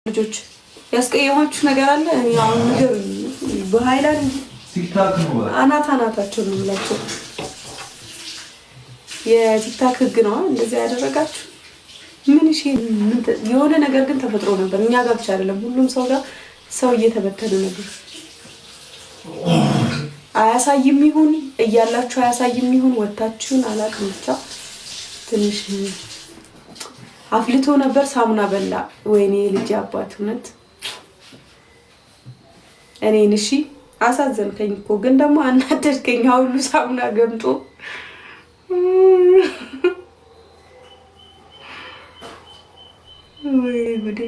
ልጆች ያስቀየማችሁ ነገር አለ? እኔ አሁን ነገር በሃይላንድ ቲክታክ ነው አናታቸው ነው የምላቸው። የቲክታክ ህግ ነው እንደዚህ ያደረጋችሁ። ምን እሺ የሆነ ነገር ግን ተፈጥሮ ነበር። እኛ ጋር ብቻ አይደለም ሁሉም ሰው ጋር ሰው እየተበተነ ነበር። አያሳይም ይሁን እያላችሁ አያሳይም ይሁን ወጣችሁን አላውቅም። ብቻ ትንሽ አፍልቶ ነበር። ሳሙና በላ። ወይኔ ልጅ አባት እውነት እኔን እሺ አሳዘንከኝ እኮ ግን ደግሞ አናደድከኝ። ሁሉ ሳሙና ገምጦ ወይ ጉዴ!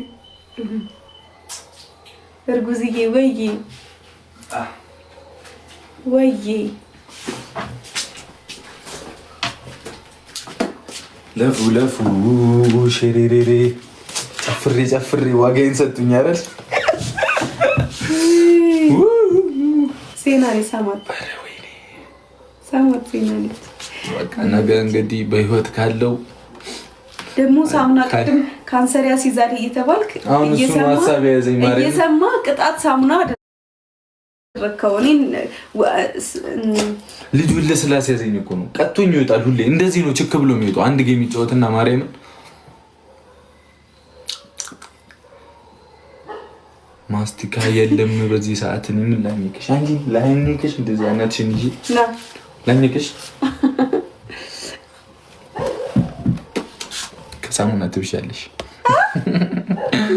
እርጉዝዬ ወይዬ ወይዬ ለፉ ሸሬሬሬ ጨፍሬ ዋጋዬን ሰጡኝ አይደል? ሴናሪ ሳማት ሴናሪ በቃ ነገ እንግዲህ በህይወት ካለው ደግሞ ሳሙና ቅድም ካንሰር ያስይዛል እየተባልክ አሁን እሱ ሐሳብ ያዘኝ ማለት እየሰማ ቅጣት ሳሙና ረከውኔን ልጅ ሁሌ ስላስያዘኝ እኮ ነው። ቀጥቶኝ ይወጣል። ሁሌ እንደዚህ ነው ችክ ብሎ የሚወጣው። አንድ ጌም ይጫወትና ማርያምን ማስቲካ የለም በዚህ ሰዓት ነው። ምን ላኝከሽ አንቺ ላኝከሽ እንደዚህ አይነትሽን እንጂ ላኝከሽ ከሳሙና ትብሻለሽ።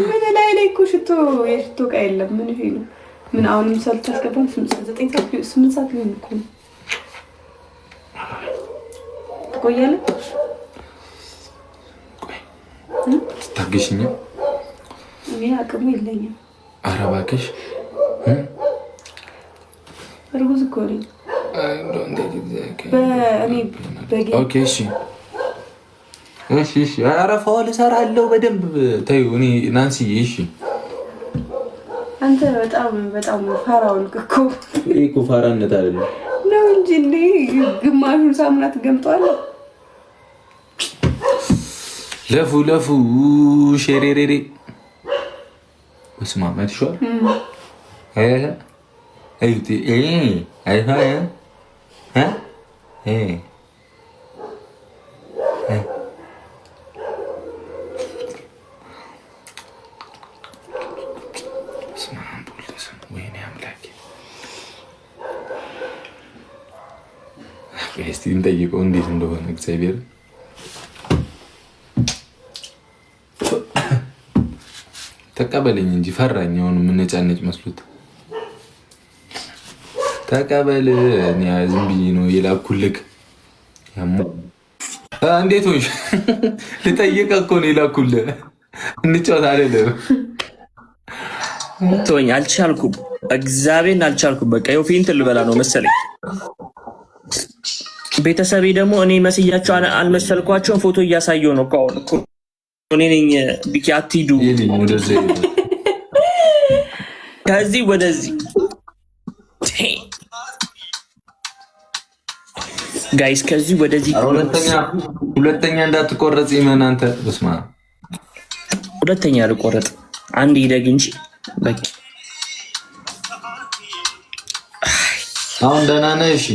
ምን ላይ እኮ ሽቶ የሽቶ ዕቃ የለም። ምን ይሄ ነው? ምን አሁንም ሰልፍ ታስገባን 8 ሰዓት ነው እኮ ትቆያለህ። ቆይ ታገሽኝ። እኔ አቅሙ የለኝም። ኧረ እባክሽ እርጉዝ እኮ ነኝ። ኦኬ እሺ እሺ። ኧረ ፋውል እሰራለሁ በደንብ ተይው። እኔ ናንሲዬ እሺ። አንተ በጣም ፋራውን እኮ እኮ ፋራነት አይደለም ነው እንጂ እንዴ ግማሹን ሳሙና ትገምጠዋለህ። ለፉ ሸሬሬሬ እስማ ማትሽዋል አይቲ ወይኔ አምላኬ እስቲ እንጠይቀው እንዴት እንደሆነ እግዚአብሔር ተቀበለኝ እንጂ ፈራኝ። አሁን የምነጫነጭ መስሎት ተቀበል። እኔ ዝም ብዬ ነው የላኩልክ። እንዴት ሆንሽ? ልጠይቅህ እኮ ነው የላኩልህ። እንጫወት አይደለም ተወኝ። አልቻልኩም፣ እግዚአብሔርን አልቻልኩም። በቃ ይኸው ፊንት ልበላ ነው መሰለኝ። ቤተሰቤ ደግሞ እኔ መስያቸው አልመሰልኳቸውም። ፎቶ እያሳየው ነው አሁን እኮ እኔ ነኝ። ቢኪ አትሂዱ ከዚህ ወደዚህ ጋይስ፣ ከዚህ ወደዚህ። ሁለተኛ እንዳትቆረጽ ይመን አንተ። በስማ ሁለተኛ ልቆረጥ አንድ ይደግ እንጂ በቃ አሁን ደህና ነህ? እሺ